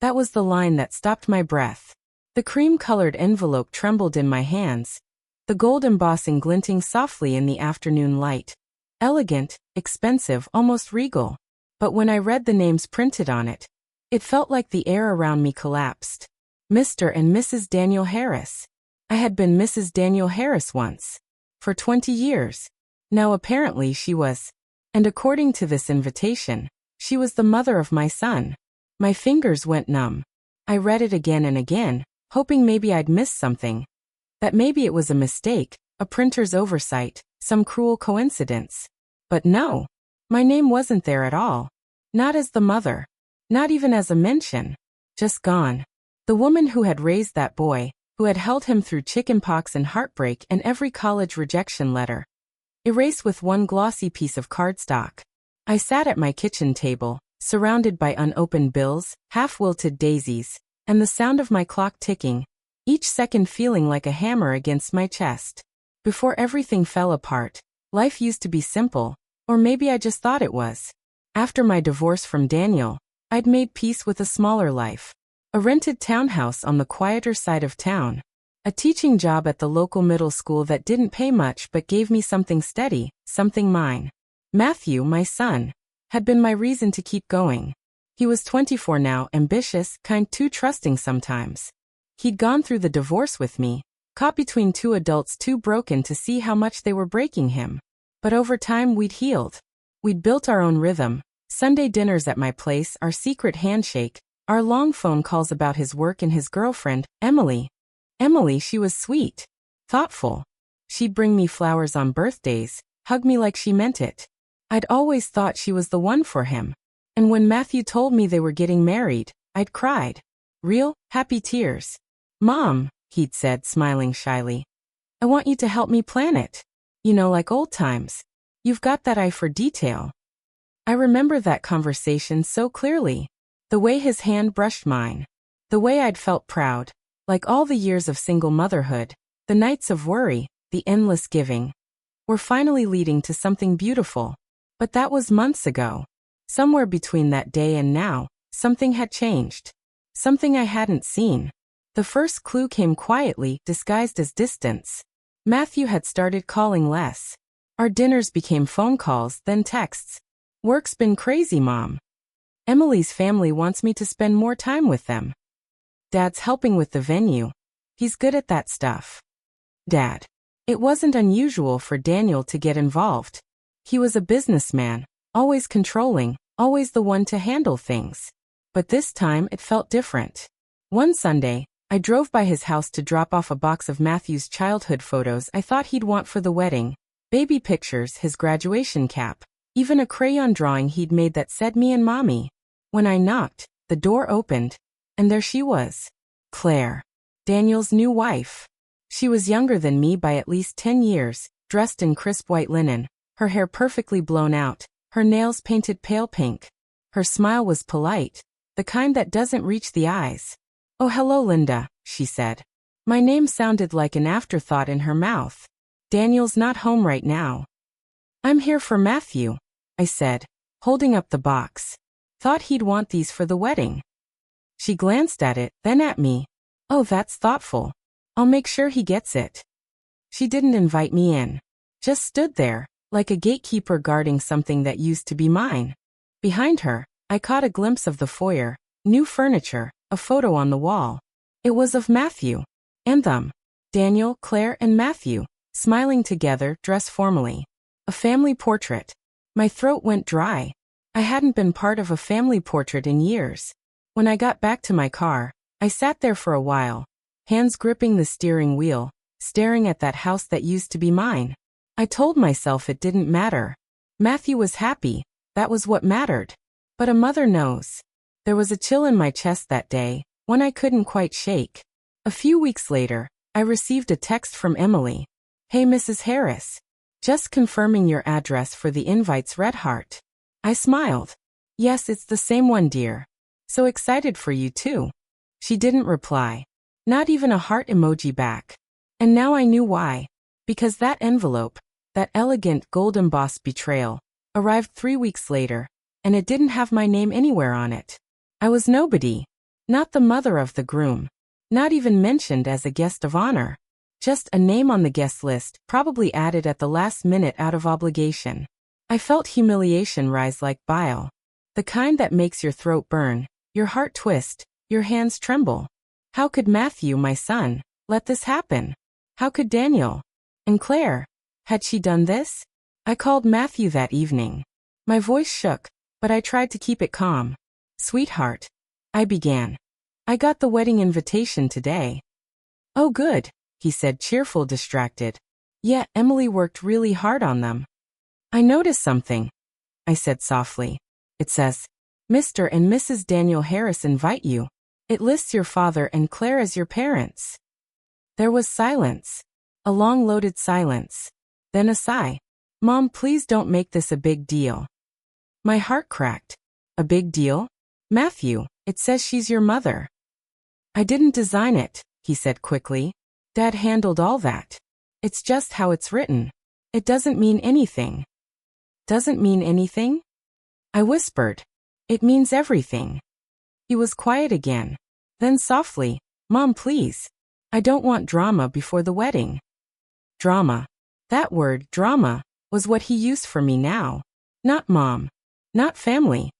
That was the line that stopped my breath. The cream-colored envelope trembled in my hands, the gold embossing glinting softly in the afternoon light. Elegant, expensive, almost regal. But when I read the names printed on it, it felt like the air around me collapsed. Mr. and Mrs. Daniel Harris. I had been Mrs. Daniel Harris once. For 20 years. Now apparently she was. And according to this invitation, she was the mother of my son. My fingers went numb. I read it again and again, hoping maybe I'd missed something. That maybe it was a mistake, a printer's oversight, some cruel coincidence. But no. My name wasn't there at all. Not as the mother. Not even as a mention. Just gone. The woman who had raised that boy, who had held him through chickenpox and heartbreak and every college rejection letter. Erased with one glossy piece of cardstock. I sat at my kitchen table, surrounded by unopened bills, half-wilted daisies, and the sound of my clock ticking, each second feeling like a hammer against my chest. Before everything fell apart, life used to be simple, or maybe I just thought it was. After my divorce from Daniel, I'd made peace with a smaller life. A rented townhouse on the quieter side of town. A teaching job at the local middle school that didn't pay much but gave me something steady, something mine. Matthew, my son, had been my reason to keep going. He was 24 now, ambitious, kind, too trusting sometimes. He'd gone through the divorce with me, caught between two adults too broken to see how much they were breaking him. But over time we'd healed. We'd built our own rhythm, Sunday dinners at my place, our secret handshake, our long phone calls about his work and his girlfriend, Emily. Emily, she was sweet, thoughtful. She'd bring me flowers on birthdays, hug me like she meant it. I'd always thought she was the one for him. And when Matthew told me they were getting married, I'd cried. Real, happy tears. Mom, he'd said, smiling shyly. I want you to help me plan it. You know, like old times. You've got that eye for detail. I remember that conversation so clearly. The way his hand brushed mine. The way I'd felt proud. Like all the years of single motherhood, the nights of worry, the endless giving, were finally leading to something beautiful. But that was months ago. Somewhere between that day and now, something had changed. Something I hadn't seen. The first clue came quietly, disguised as distance. Matthew had started calling less. Our dinners became phone calls, then texts. Work's been crazy, Mom. Emily's family wants me to spend more time with them. Dad's helping with the venue. He's good at that stuff. Dad. It wasn't unusual for Daniel to get involved. He was a businessman, always controlling, always the one to handle things. But this time it felt different. One Sunday, I drove by his house to drop off a box of Matthew's childhood photos I thought he'd want for the wedding. Baby pictures, his graduation cap, even a crayon drawing he'd made that said me and Mommy. When I knocked, the door opened, and there she was. Claire. Daniel's new wife. She was younger than me by at least 10 years, dressed in crisp white linen, her hair perfectly blown out, her nails painted pale pink. Her smile was polite, the kind that doesn't reach the eyes. Oh, hello, Linda, she said. My name sounded like an afterthought in her mouth. Daniel's not home right now. I'm here for Matthew, I said, holding up the box. Thought he'd want these for the wedding. She glanced at it, then at me. Oh, that's thoughtful. I'll make sure he gets it. She didn't invite me in. Just stood there, like a gatekeeper guarding something that used to be mine. Behind her, I caught a glimpse of the foyer, new furniture, a photo on the wall. It was of Matthew. And them. Daniel, Claire, and Matthew, smiling together, dressed formally. A family portrait. My throat went dry. I hadn't been part of a family portrait in years. When I got back to my car, I sat there for a while, hands gripping the steering wheel, staring at that house that used to be mine. I told myself it didn't matter. Matthew was happy, that was what mattered. But a mother knows. There was a chill in my chest that day, one I couldn't quite shake. A few weeks later, I received a text from Emily. Hey Mrs. Harris. Just confirming your address for the invites, red heart. I smiled. Yes, it's the same one, dear. So excited for you too. She didn't reply. Not even a heart emoji back. And now I knew why. Because that envelope, that elegant gold-embossed betrayal, arrived 3 weeks later, and it didn't have my name anywhere on it. I was nobody. Not the mother of the groom. Not even mentioned as a guest of honor. Just a name on the guest list, probably added at the last minute out of obligation. I felt humiliation rise like bile. The kind that makes your throat burn, your heart twist, your hands tremble. How could Matthew, my son, let this happen? How could Daniel? And Claire? Had she done this? I called Matthew that evening. My voice shook, but I tried to keep it calm. Sweetheart, I began. I got the wedding invitation today. Oh good, he said, cheerful, distracted. Yeah, Emily worked really hard on them. I noticed something, I said softly. It says, Mr. and Mrs. Daniel Harris invite you. It lists your father and Claire as your parents. There was silence. A long loaded silence. Then a sigh. Mom, please don't make this a big deal. My heart cracked. A big deal? Matthew, it says she's your mother. I didn't design it, he said quickly. Dad handled all that. It's just how it's written. It doesn't mean anything. Doesn't mean anything? I whispered. It means everything. He was quiet again. Then softly, Mom, please. I don't want drama before the wedding. Drama. That word, drama, was what he used for me now. Not mom. Not family.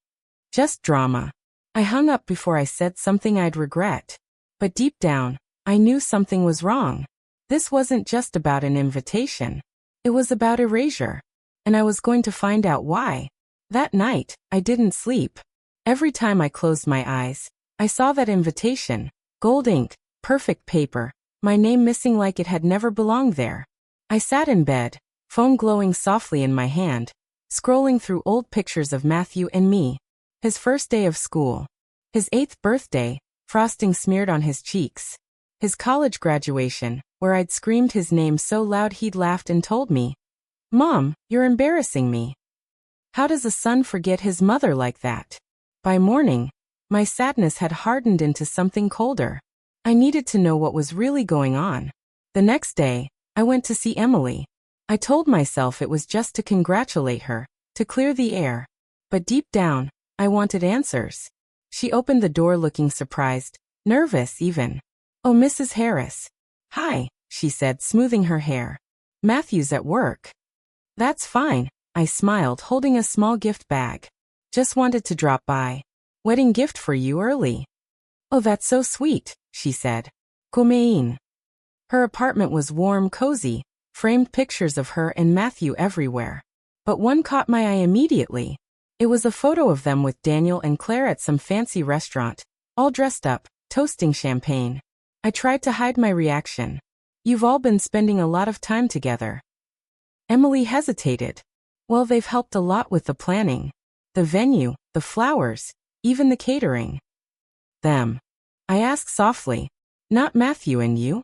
Just drama. I hung up before I said something I'd regret. But deep down, I knew something was wrong. This wasn't just about an invitation. It was about erasure. And I was going to find out why. That night, I didn't sleep. Every time I closed my eyes, I saw that invitation. Gold ink, perfect paper, my name missing like it had never belonged there. I sat in bed, phone glowing softly in my hand, scrolling through old pictures of Matthew and me. His first day of school. His 8th birthday, frosting smeared on his cheeks. His college graduation, where I'd screamed his name so loud he'd laughed and told me, Mom, you're embarrassing me. How does a son forget his mother like that? By morning, my sadness had hardened into something colder. I needed to know what was really going on. The next day, I went to see Emily. I told myself it was just to congratulate her, to clear the air. But deep down, I wanted answers. She opened the door looking surprised, nervous even. Oh, Mrs. Harris. Hi, she said, smoothing her hair. Matthew's at work. That's fine, I smiled, holding a small gift bag. Just wanted to drop by. Wedding gift for you early. Oh, that's so sweet, she said. Coméine. Her apartment was warm, cozy, framed pictures of her and Matthew everywhere. But one caught my eye immediately. It was a photo of them with Daniel and Claire at some fancy restaurant, all dressed up, toasting champagne. I tried to hide my reaction. You've all been spending a lot of time together. Emily hesitated. Well, they've helped a lot with the planning. The venue, the flowers, even the catering. Them. I asked softly. Not Matthew and you?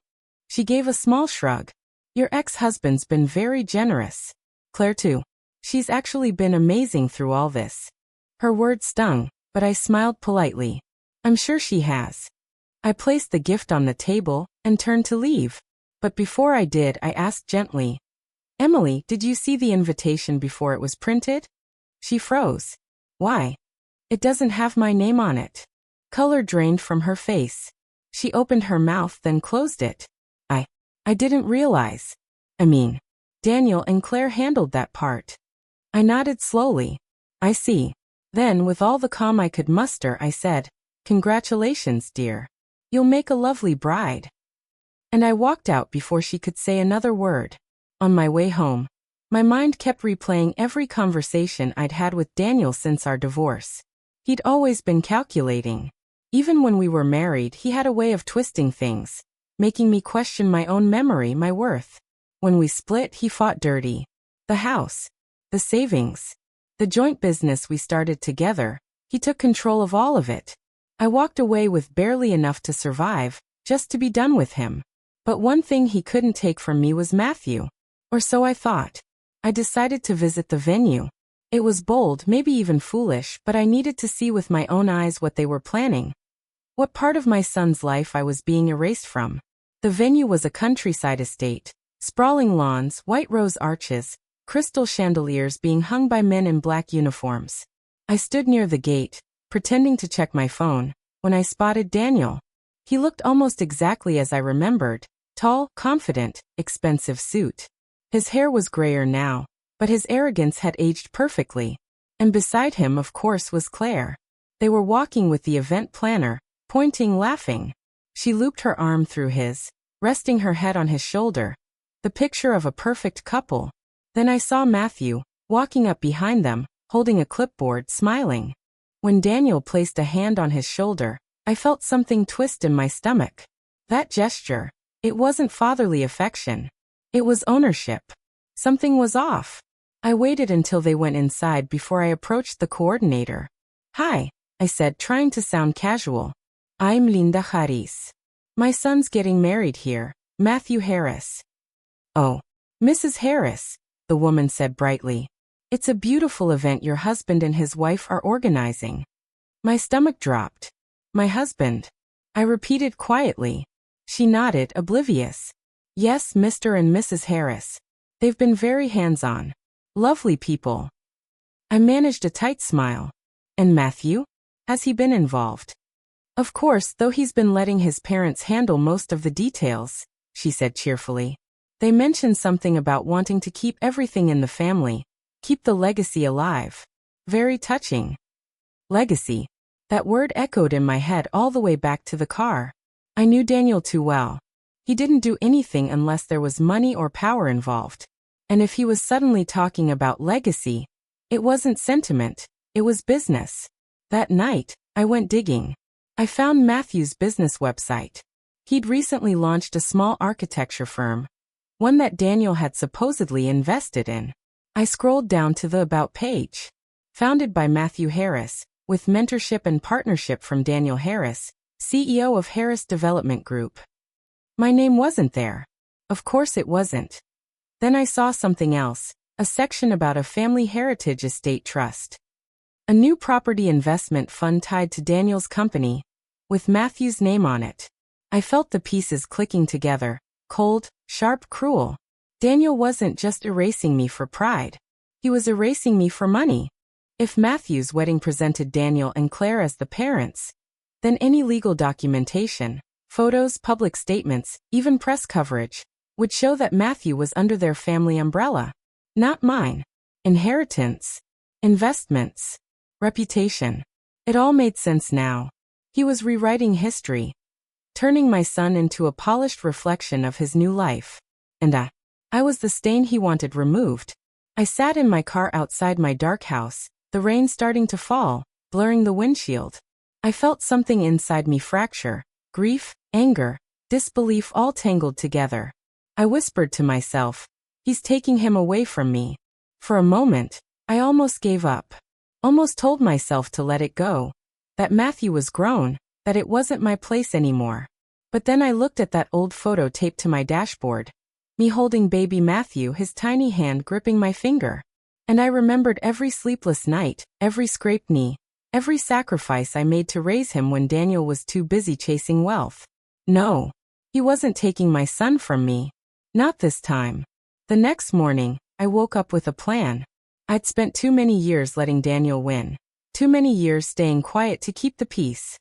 She gave a small shrug. Your ex-husband's been very generous. Claire too. She's actually been amazing through all this. Her words stung, but I smiled politely. I'm sure she has. I placed the gift on the table and turned to leave. But before I did, I asked gently, Emily, did you see the invitation before it was printed? She froze. Why? It doesn't have my name on it. Color drained from her face. She opened her mouth, then closed it. I didn't realize. Daniel and Claire handled that part. I nodded slowly. I see. Then, with all the calm I could muster, I said, Congratulations, dear. You'll make a lovely bride. And I walked out before she could say another word. On my way home, my mind kept replaying every conversation I'd had with Daniel since our divorce. He'd always been calculating. Even when we were married, he had a way of twisting things, making me question my own memory, my worth. When we split, he fought dirty. The house, the savings, the joint business we started together, he took control of all of it. I walked away with barely enough to survive, just to be done with him. But one thing he couldn't take from me was Matthew. Or so I thought. I decided to visit the venue. It was bold, maybe even foolish, but I needed to see with my own eyes what they were planning. What part of my son's life I was being erased from. The venue was a countryside estate. Sprawling lawns, white rose arches, crystal chandeliers being hung by men in black uniforms. I stood near the gate, pretending to check my phone, when I spotted Daniel. He looked almost exactly as I remembered, tall, confident, expensive suit. His hair was grayer now, but his arrogance had aged perfectly. And beside him, of course, was Claire. They were walking with the event planner, pointing, laughing. She looped her arm through his, resting her head on his shoulder. The picture of a perfect couple. Then I saw Matthew, walking up behind them, holding a clipboard, smiling. When Daniel placed a hand on his shoulder, I felt something twist in my stomach. That gesture, it wasn't fatherly affection. It was ownership. Something was off. I waited until they went inside before I approached the coordinator. "Hi," I said, trying to sound casual. "I'm Linda Harris. My son's getting married here, Matthew Harris." "Oh, Mrs. Harris," the woman said brightly. "It's a beautiful event your husband and his wife are organizing." My stomach dropped. "My husband?" I repeated quietly. She nodded, oblivious. "Yes, Mr. and Mrs. Harris. They've been very hands-on. Lovely people." I managed a tight smile. "And Matthew? Has he been involved?" "Of course, though he's been letting his parents handle most of the details," she said cheerfully. "They mentioned something about wanting to keep everything in the family, keep the legacy alive." Very touching. Legacy. That word echoed in my head all the way back to the car. I knew Daniel too well. He didn't do anything unless there was money or power involved. And if he was suddenly talking about legacy, it wasn't sentiment, it was business. That night, I went digging. I found Matthew's business website. He'd recently launched a small architecture firm, one that Daniel had supposedly invested in. I scrolled down to the About page. Founded by Matthew Harris, with mentorship and partnership from Daniel Harris, CEO of Harris Development Group. My name wasn't there. Of course it wasn't. Then I saw something else, a section about a family heritage estate trust. A new property investment fund tied to Daniel's company, with Matthew's name on it. I felt the pieces clicking together, cold, sharp, cruel. Daniel wasn't just erasing me for pride. He was erasing me for money. If Matthew's wedding presented Daniel and Claire as the parents, then any legal documentation, photos, public statements, even press coverage, would show that Matthew was under their family umbrella. Not mine. Inheritance. Investments. Reputation. It all made sense now. He was rewriting history, turning my son into a polished reflection of his new life. And I was the stain he wanted removed. I sat in my car outside my dark house, the rain starting to fall, blurring the windshield. I felt something inside me fracture, grief, anger, disbelief all tangled together. I whispered to myself, "He's taking him away from me." For a moment, I almost gave up. Almost told myself to let it go. That Matthew was grown, that it wasn't my place anymore. But then I looked at that old photo taped to my dashboard. Me holding baby Matthew, his tiny hand gripping my finger. And I remembered every sleepless night, every scraped knee, every sacrifice I made to raise him when Daniel was too busy chasing wealth. No, he wasn't taking my son from me. Not this time. The next morning, I woke up with a plan. I'd spent too many years letting Daniel win. Too many years staying quiet to keep the peace.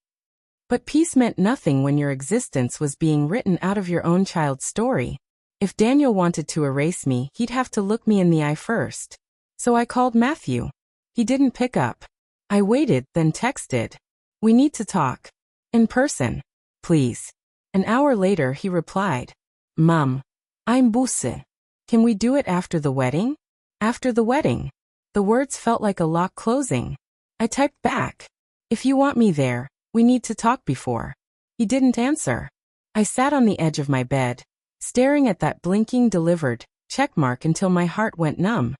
But peace meant nothing when your existence was being written out of your own child's story. If Daniel wanted to erase me, he'd have to look me in the eye first. So I called Matthew. He didn't pick up. I waited, then texted. "We need to talk. In person. Please." An hour later he replied. "Mom, I'm busy. Can we do it after the wedding?" After the wedding. The words felt like a lock closing. I typed back. "If you want me there, we need to talk before." He didn't answer. I sat on the edge of my bed, staring at that blinking delivered checkmark until my heart went numb.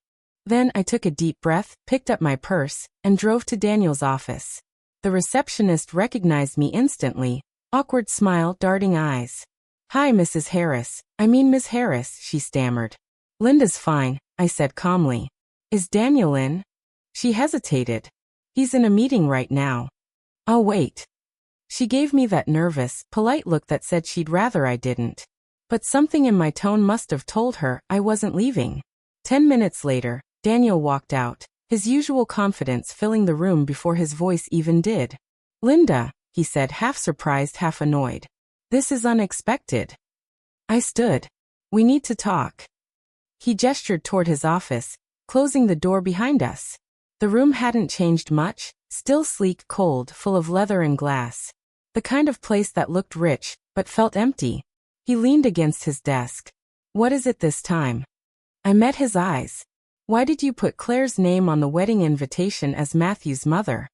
Then I took a deep breath, picked up my purse, and drove to Daniel's office. The receptionist recognized me instantly, awkward smile, darting eyes. "Hi, Mrs. Harris. I mean Miss Harris," she stammered. "Linda's fine," I said calmly. "Is Daniel in?" She hesitated. "He's in a meeting right now." "I'll wait." She gave me that nervous, polite look that said she'd rather I didn't. But something in my tone must have told her I wasn't leaving. 10 minutes later, Daniel walked out, his usual confidence filling the room before his voice even did. "Linda, he said, half surprised, half annoyed. This is unexpected. I stood. We need to talk. He gestured toward his office, closing the door behind us. The room hadn't changed much, still sleek, cold, full of leather and glass. The kind of place that looked rich, but felt empty. He leaned against his desk. What is it this time? I met his eyes. Why did you put Claire's name on the wedding invitation as Matthew's mother?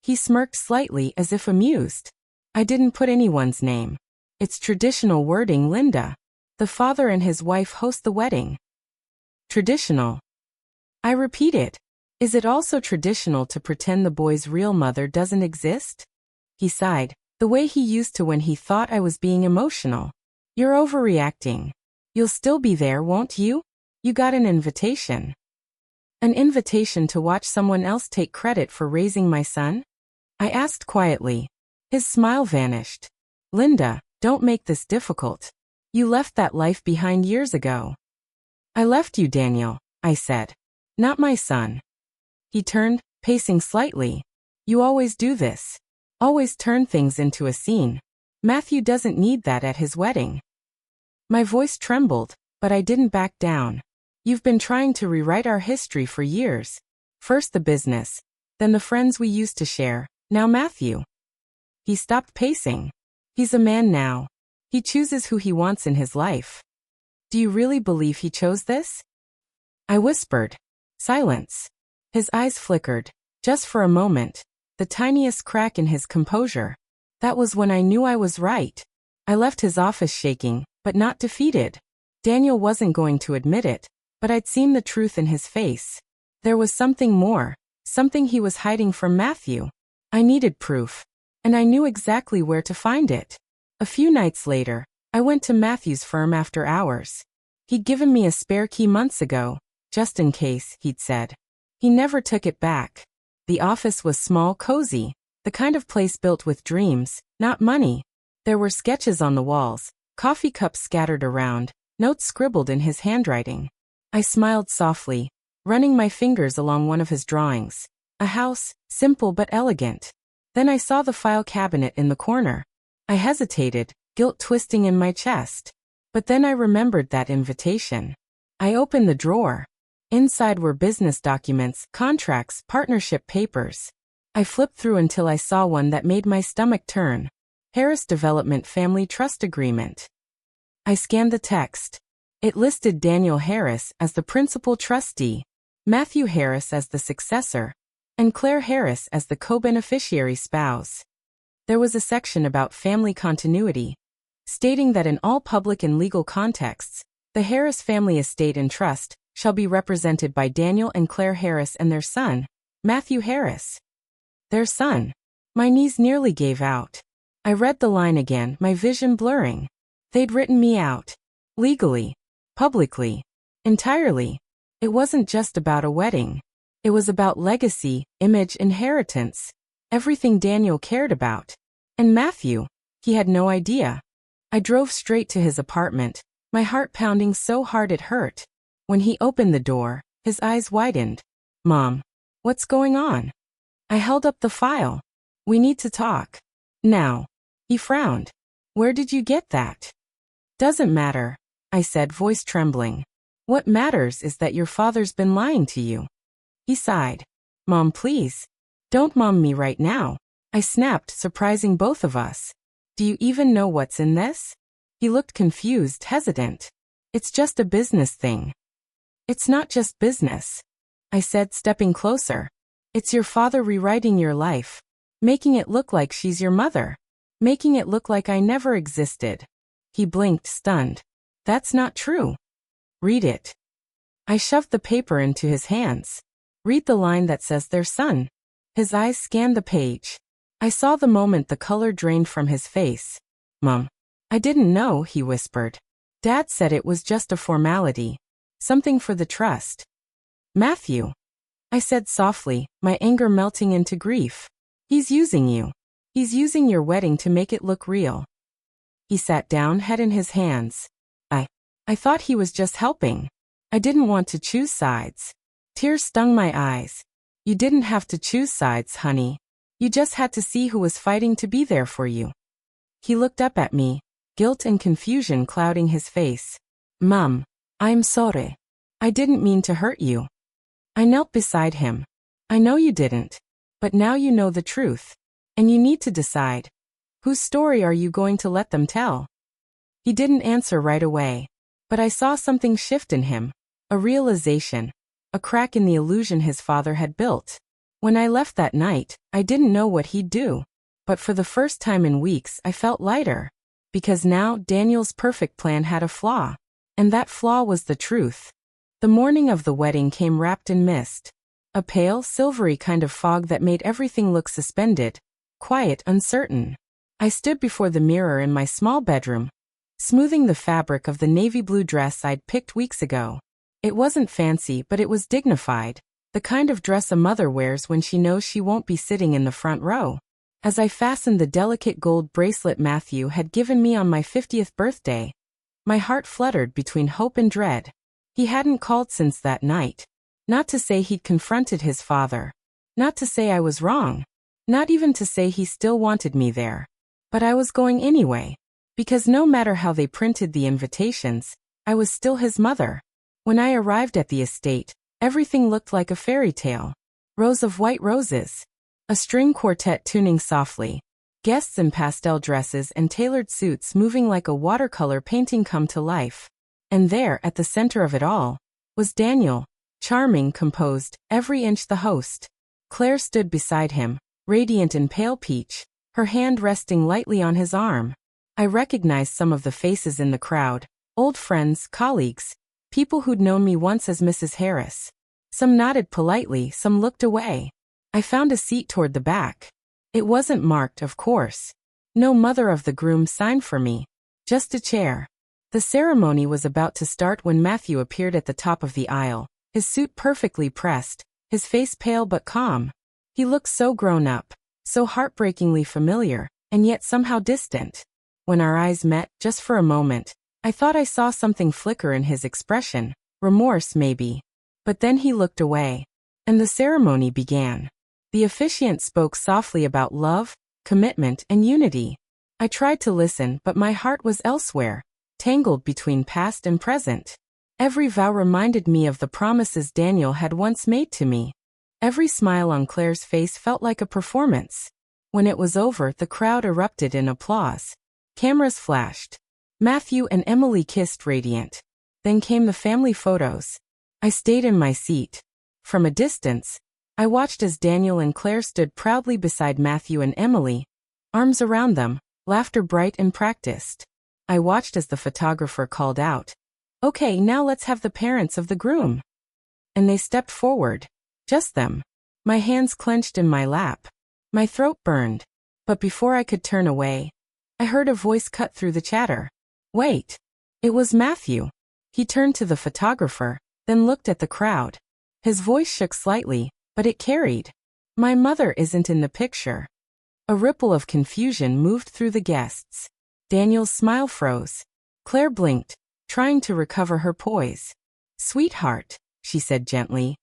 He smirked slightly as if amused. I didn't put anyone's name. It's traditional wording, Linda. The father and his wife host the wedding. Traditional. I repeated. Is it also traditional to pretend the boy's real mother doesn't exist? He sighed, the way he used to when he thought I was being emotional. You're overreacting. You'll still be there, won't you? You got an invitation. An invitation to watch someone else take credit for raising my son? I asked quietly. His smile vanished. Linda, don't make this difficult. You left that life behind years ago. I left you, Daniel, I said. Not my son. He turned, pacing slightly. You always do this. Always turn things into a scene. Matthew doesn't need that at his wedding. My voice trembled, but I didn't back down. You've been trying to rewrite our history for years. First the business, then the friends we used to share, now Matthew. He stopped pacing. He's a man now. He chooses who he wants in his life. Do you really believe he chose this? I whispered. Silence. His eyes flickered, just for a moment, the tiniest crack in his composure. That was when I knew I was right. I left his office shaking, but not defeated. Daniel wasn't going to admit it, but I'd seen the truth in his face. There was something more, something he was hiding from Matthew. I needed proof, and I knew exactly where to find it. A few nights later, I went to Matthew's firm after hours. He'd given me a spare key months ago, just in case, he'd said. He never took it back. The office was small, cozy, the kind of place built with dreams, not money. There were sketches on the walls, coffee cups scattered around, notes scribbled in his handwriting. I smiled softly, running my fingers along one of his drawings. A house, simple but elegant. Then I saw the file cabinet in the corner. I hesitated, guilt twisting in my chest. But then I remembered that invitation. I opened the drawer. Inside were business documents, contracts, partnership papers. I flipped through until I saw one that made my stomach turn. Harris Development Family Trust Agreement. I scanned the text. It listed Daniel Harris as the principal trustee, Matthew Harris as the successor, and Claire Harris as the co-beneficiary spouse. There was a section about family continuity, stating that in all public and legal contexts, the Harris family estate and trust shall be represented by Daniel and Claire Harris and their son, Matthew Harris. Their son. My knees nearly gave out. I read the line again, my vision blurring. They'd written me out. Legally. Publicly. Entirely. It wasn't just about a wedding. It was about legacy, image, inheritance. Everything Daniel cared about. And Matthew, he had no idea. I drove straight to his apartment, my heart pounding so hard it hurt. When he opened the door, his eyes widened. Mom, what's going on? I held up the file. We need to talk. Now. He frowned. Where did you get that? Doesn't matter, I said, voice trembling. What matters is that your father's been lying to you. He sighed. Mom, please. Don't mom me right now. I snapped, surprising both of us. Do you even know what's in this? He looked confused, hesitant. It's just a business thing. It's not just business, I said, stepping closer. It's your father rewriting your life. Making it look like she's your mother. Making it look like I never existed. He blinked, stunned. That's not true. Read it. I shoved the paper into his hands. Read the line that says their son. His eyes scanned the page. I saw the moment the color drained from his face. Mom. I didn't know, he whispered. Dad said it was just a formality. Something for the trust. Matthew. I said softly, my anger melting into grief. He's using you. He's using your wedding to make it look real. He sat down, head in his hands. I thought he was just helping. I didn't want to choose sides. Tears stung my eyes. You didn't have to choose sides, honey. You just had to see who was fighting to be there for you. He looked up at me, guilt and confusion clouding his face. Mom, I'm sorry. I didn't mean to hurt you. I knelt beside him. I know you didn't. But now you know the truth. And you need to decide. Whose story are you going to let them tell? He didn't answer right away. But I saw something shift in him. A realization. A crack in the illusion his father had built. When I left that night, I didn't know what he'd do. But for the first time in weeks I felt lighter. Because now Daniel's perfect plan had a flaw. And that flaw was the truth. The morning of the wedding came wrapped in mist. A pale, silvery kind of fog that made everything look suspended. Quiet, uncertain. I stood before the mirror in my small bedroom, smoothing the fabric of the navy blue dress I'd picked weeks ago. It wasn't fancy, but it was dignified. The kind of dress a mother wears when she knows she won't be sitting in the front row. As I fastened the delicate gold bracelet Matthew had given me on my 50th birthday, my heart fluttered between hope and dread. He hadn't called since that night. Not to say he'd confronted his father. Not to say I was wrong. Not even to say he still wanted me there. But I was going anyway. Because no matter how they printed the invitations, I was still his mother. When I arrived at the estate, everything looked like a fairy tale. Rows of white roses. A string quartet tuning softly. Guests in pastel dresses and tailored suits moving like a watercolor painting come to life. And there, at the center of it all, was Daniel. Charming, composed, every inch the host. Claire stood beside him, radiant in pale peach, her hand resting lightly on his arm. I recognized some of the faces in the crowd, old friends, colleagues, people who'd known me once as Mrs. Harris. Some nodded politely, some looked away. I found a seat toward the back. It wasn't marked, of course. No mother of the groom signed for me. Just a chair. The ceremony was about to start when Matthew appeared at the top of the aisle, his suit perfectly pressed, his face pale but calm. He looked so grown up, so heartbreakingly familiar, and yet somehow distant. When our eyes met, just for a moment, I thought I saw something flicker in his expression, remorse maybe. But then he looked away, and the ceremony began. The officiant spoke softly about love, commitment, and unity. I tried to listen, but my heart was elsewhere, tangled between past and present. Every vow reminded me of the promises Daniel had once made to me. Every smile on Claire's face felt like a performance. When it was over, the crowd erupted in applause. Cameras flashed. Matthew and Emily kissed radiant. Then came the family photos. I stayed in my seat. From a distance, I watched as Daniel and Claire stood proudly beside Matthew and Emily, arms around them, laughter bright and practiced. I watched as the photographer called out, "Okay, now let's have the parents of the groom." And they stepped forward. Just them. My hands clenched in my lap. My throat burned. But before I could turn away, I heard a voice cut through the chatter. Wait. It was Matthew. He turned to the photographer, then looked at the crowd. His voice shook slightly, but it carried. My mother isn't in the picture. A ripple of confusion moved through the guests. Daniel's smile froze. Claire blinked, trying to recover her poise. "Sweetheart," she said gently,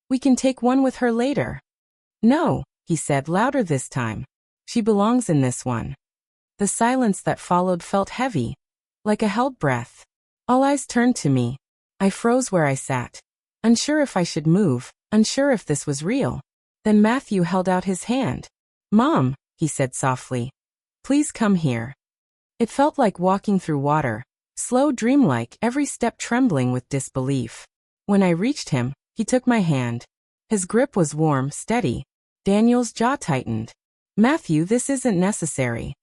"we can take one with her later." "No," he said louder this time. "She belongs in this one." The silence that followed felt heavy, like a held breath. All eyes turned to me. I froze where I sat, unsure if I should move, unsure if this was real. Then Matthew held out his hand. "Mom," he said softly, "please come here." It felt like walking through water, slow, dreamlike, every step trembling with disbelief. When I reached him, he took my hand. His grip was warm, steady. Daniel's jaw tightened. "Matthew, this isn't necessary."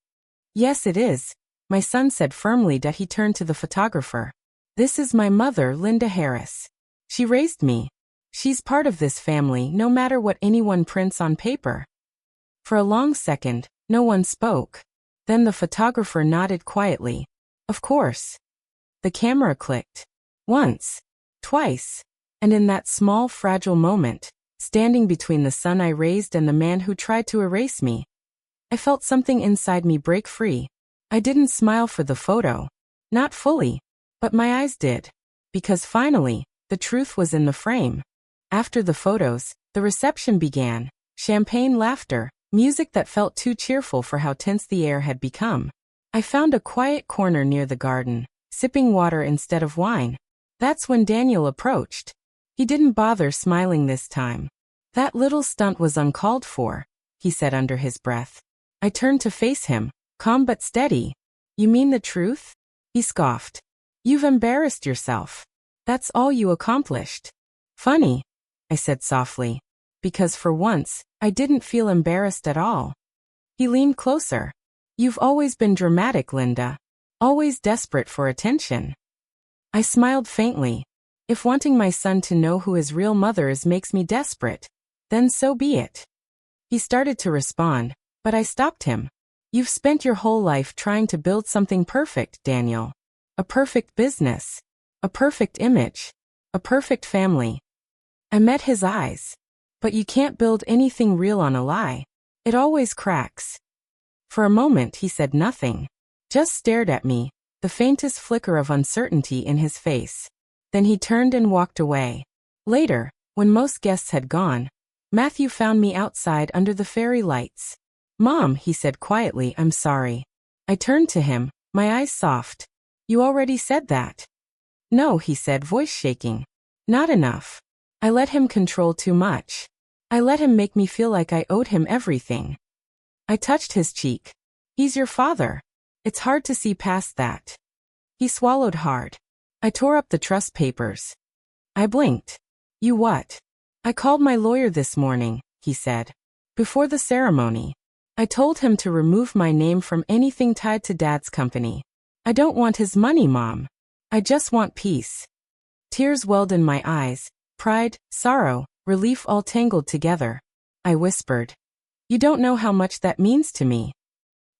"Yes, it is," my son said firmly. That he turned to the photographer. "This is my mother, Linda Harris. She raised me. She's part of this family, no matter what anyone prints on paper." For a long second, no one spoke. Then the photographer nodded quietly. "Of course." The camera clicked. Once. Twice. And in that small, fragile moment, standing between the son I raised and the man who tried to erase me, I felt something inside me break free. I didn't smile for the photo. Not fully. But my eyes did. Because finally, the truth was in the frame. After the photos, the reception began. Champagne, laughter, music that felt too cheerful for how tense the air had become. I found a quiet corner near the garden, sipping water instead of wine. That's when Daniel approached. He didn't bother smiling this time. "That little stunt was uncalled for," he said under his breath. I turned to face him, calm but steady. "You mean the truth?" He scoffed. "You've embarrassed yourself. That's all you accomplished." "Funny," I said softly, because for once, I didn't feel embarrassed at all. He leaned closer. "You've always been dramatic, Linda. Always desperate for attention." I smiled faintly. If wanting my son to know who his real mother is makes me desperate, then so be it. He started to respond, but I stopped him. "You've spent your whole life trying to build something perfect, Daniel. A perfect business. A perfect image. A perfect family." I met his eyes. "But you can't build anything real on a lie. It always cracks." For a moment he said nothing. Just stared at me, the faintest flicker of uncertainty in his face. Then he turned and walked away. Later, when most guests had gone, Matthew found me outside under the fairy lights. "Mom," he said quietly, "I'm sorry." I turned to him, my eyes soft. "You already said that." "No," he said, voice shaking. "Not enough. I let him control too much. I let him make me feel like I owed him everything." I touched his cheek. "He's your father. It's hard to see past that." He swallowed hard. I tore up the trust papers. I blinked. "You what?" "I called my lawyer this morning," he said. "Before the ceremony. I told him to remove my name from anything tied to Dad's company. I don't want his money, Mom. I just want peace." Tears welled in my eyes, pride, sorrow, relief all tangled together. I whispered, "You don't know how much that means to me."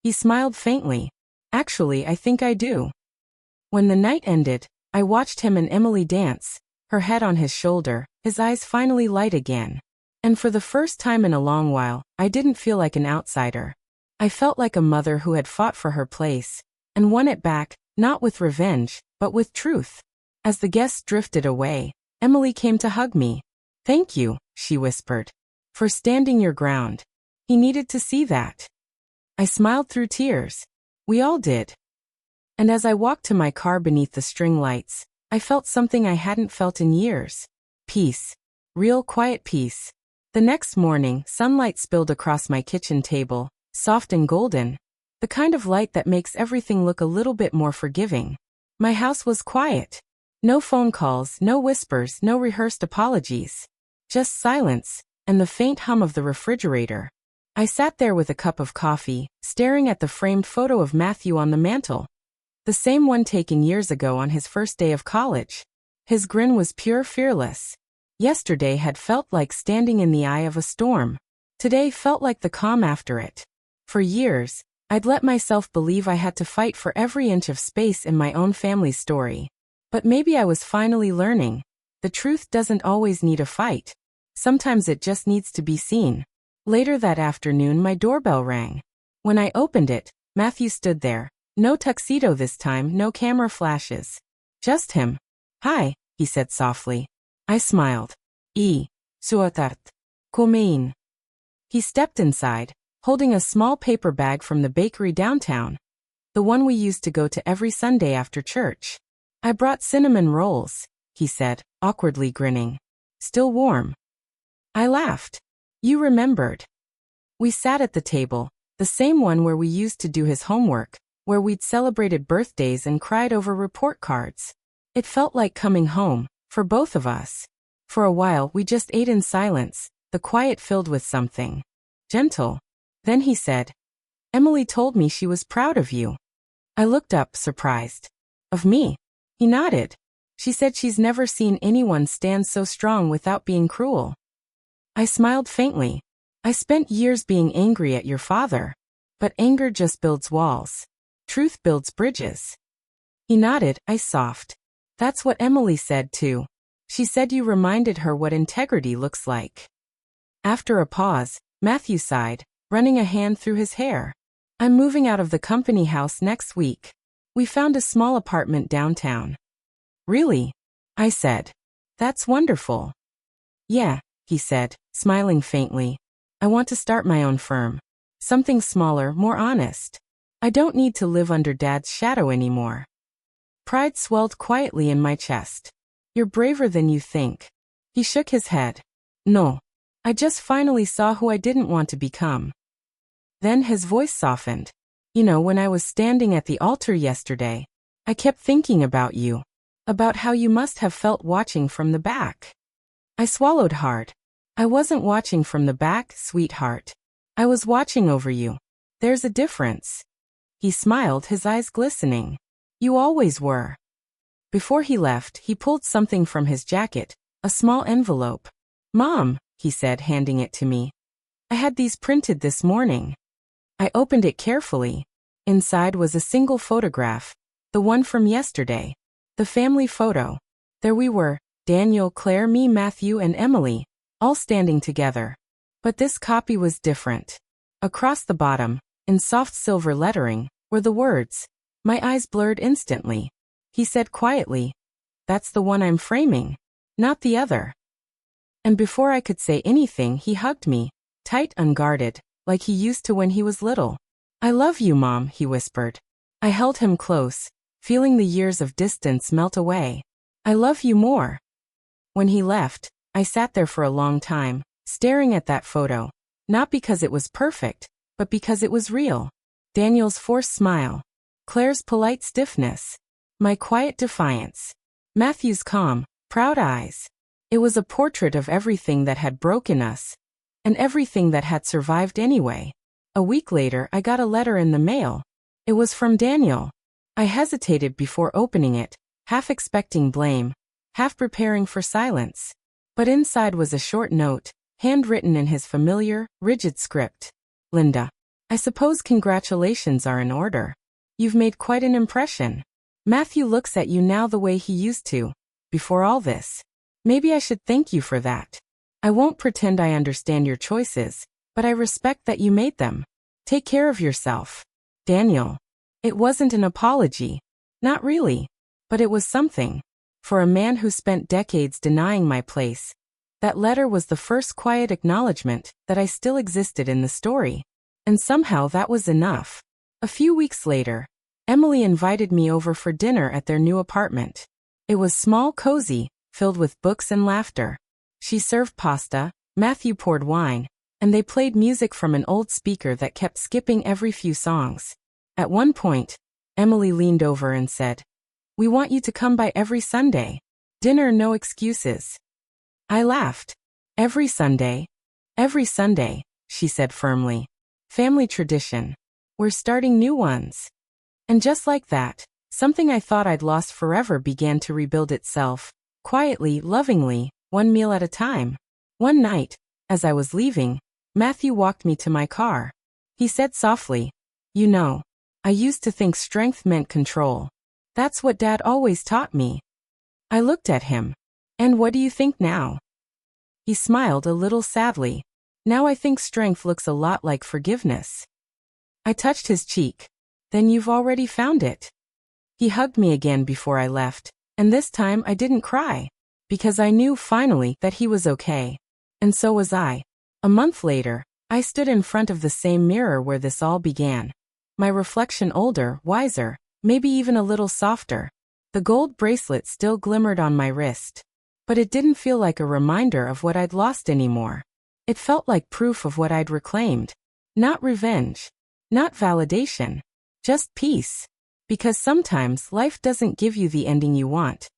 He smiled faintly. "Actually, I think I do." When the night ended, I watched him and Emily dance, her head on his shoulder, his eyes finally light again. And for the first time in a long while, I didn't feel like an outsider. I felt like a mother who had fought for her place, and won it back, not with revenge, but with truth. As the guests drifted away, Emily came to hug me. "Thank you," she whispered, "for standing your ground." He needed to see that. I smiled through tears. We all did. And as I walked to my car beneath the string lights, I felt something I hadn't felt in years. Peace. Real quiet peace. The next morning, sunlight spilled across my kitchen table, soft and golden, the kind of light that makes everything look a little bit more forgiving. My house was quiet. No phone calls, no whispers, no rehearsed apologies. Just silence, and the faint hum of the refrigerator. I sat there with a cup of coffee, staring at the framed photo of Matthew on the mantel. The same one taken years ago on his first day of college. His grin was pure fearless. Yesterday had felt like standing in the eye of a storm. Today felt like the calm after it. For years, I'd let myself believe I had to fight for every inch of space in my own family's story. But maybe I was finally learning. The truth doesn't always need a fight. Sometimes it just needs to be seen. Later that afternoon, my doorbell rang. When I opened it, Matthew stood there. No tuxedo this time, no camera flashes. Just him. "Hi," he said softly. I smiled. Suatart. Komein." He stepped inside, holding a small paper bag from the bakery downtown. The one we used to go to every Sunday after church. "I brought cinnamon rolls," he said, awkwardly grinning. "Still warm." I laughed. "You remembered." We sat at the table, the same one where we used to do his homework, where we'd celebrated birthdays and cried over report cards. It felt like coming home, for both of us. For a while we just ate in silence, the quiet filled with something gentle. Then he said, "Emily told me she was proud of you." I looked up, surprised. "Of me?" He nodded. "She said she's never seen anyone stand so strong without being cruel." I smiled faintly. "I spent years being angry at your father. But anger just builds walls. Truth builds bridges." He nodded, eyes soft. "That's what Emily said too. She said you reminded her what integrity looks like." After a pause, Matthew sighed, running a hand through his hair. "I'm moving out of the company house next week. We found a small apartment downtown." "Really?" I said. "That's wonderful." "Yeah," he said, smiling faintly. I want to start my own firm. Something smaller, more honest. I don't need to live under Dad's shadow anymore. Pride swelled quietly in my chest. You're braver than you think. He shook his head. No. I just finally saw who I didn't want to become. Then his voice softened. You know, when I was standing at the altar yesterday, I kept thinking about you. About how you must have felt watching from the back. I swallowed hard. I wasn't watching from the back, sweetheart. I was watching over you. There's a difference. He smiled, his eyes glistening. You always were. Before he left, he pulled something from his jacket, a small envelope. Mom, he said, handing it to me. I had these printed this morning. I opened it carefully. Inside was a single photograph, the one from yesterday. The family photo. There we were, Daniel, Claire, me, Matthew, and Emily, all standing together. But this copy was different. Across the bottom, in soft silver lettering, were the words. My eyes blurred instantly. He said quietly, "That's the one I'm framing, not the other." And before I could say anything, he hugged me, tight, unguarded, like he used to when he was little. I love you, Mom, he whispered. I held him close, feeling the years of distance melt away. I love you more. When he left, I sat there for a long time, staring at that photo, not because it was perfect, but because it was real. Daniel's forced smile, Claire's polite stiffness, my quiet defiance, Matthew's calm, proud eyes. It was a portrait of everything that had broken us, and everything that had survived anyway. A week later, I got a letter in the mail. It was from Daniel. I hesitated before opening it, half expecting blame, half preparing for silence. But inside was a short note, handwritten in his familiar, rigid script. Linda, I suppose congratulations are in order. You've made quite an impression. Matthew looks at you now the way he used to, before all this. Maybe I should thank you for that. I won't pretend I understand your choices, but I respect that you made them. Take care of yourself. Daniel. It wasn't an apology. Not really. But it was something. For a man who spent decades denying my place, that letter was the first quiet acknowledgement that I still existed in the story. And somehow that was enough. A few weeks later, Emily invited me over for dinner at their new apartment. It was small, cozy, filled with books and laughter. She served pasta, Matthew poured wine, and they played music from an old speaker that kept skipping every few songs. At one point, Emily leaned over and said, "We want you to come by every Sunday. Dinner, no excuses." I laughed. Every Sunday, she said firmly. Family tradition. We're starting new ones. And just like that, something I thought I'd lost forever began to rebuild itself, quietly, lovingly, one meal at a time. One night, as I was leaving, Matthew walked me to my car. He said softly, "You know, I used to think strength meant control. That's what Dad always taught me." I looked at him. "And what do you think now?" He smiled a little sadly. "Now I think strength looks a lot like forgiveness." I touched his cheek. "Then you've already found it." He hugged me again before I left, and this time I didn't cry, because I knew finally that he was okay. And so was I. A month later, I stood in front of the same mirror where this all began. My reflection older, wiser, maybe even a little softer. The gold bracelet still glimmered on my wrist. But it didn't feel like a reminder of what I'd lost anymore. It felt like proof of what I'd reclaimed. Not revenge. Not validation. Just peace. Because sometimes life doesn't give you the ending you want.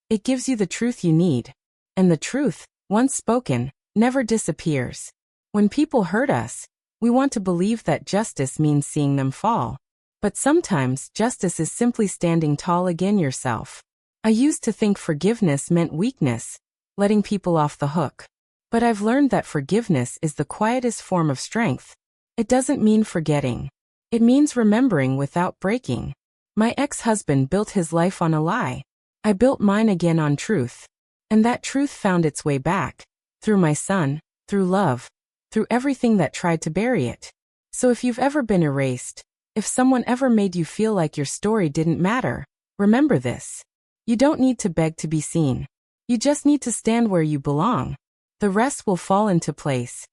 It gives you the truth you need. And the truth, once spoken, never disappears. When people hurt us, we want to believe that justice means seeing them fall. But sometimes justice is simply standing tall again yourself. I used to think forgiveness meant weakness, letting people off the hook. But I've learned that forgiveness is the quietest form of strength. It doesn't mean forgetting. It means remembering without breaking. My ex-husband built his life on a lie. I built mine again on truth. And that truth found its way back. Through my son, through love, through everything that tried to bury it. So if you've ever been erased, if someone ever made you feel like your story didn't matter, remember this. You don't need to beg to be seen. You just need to stand where you belong. The rest will fall into place.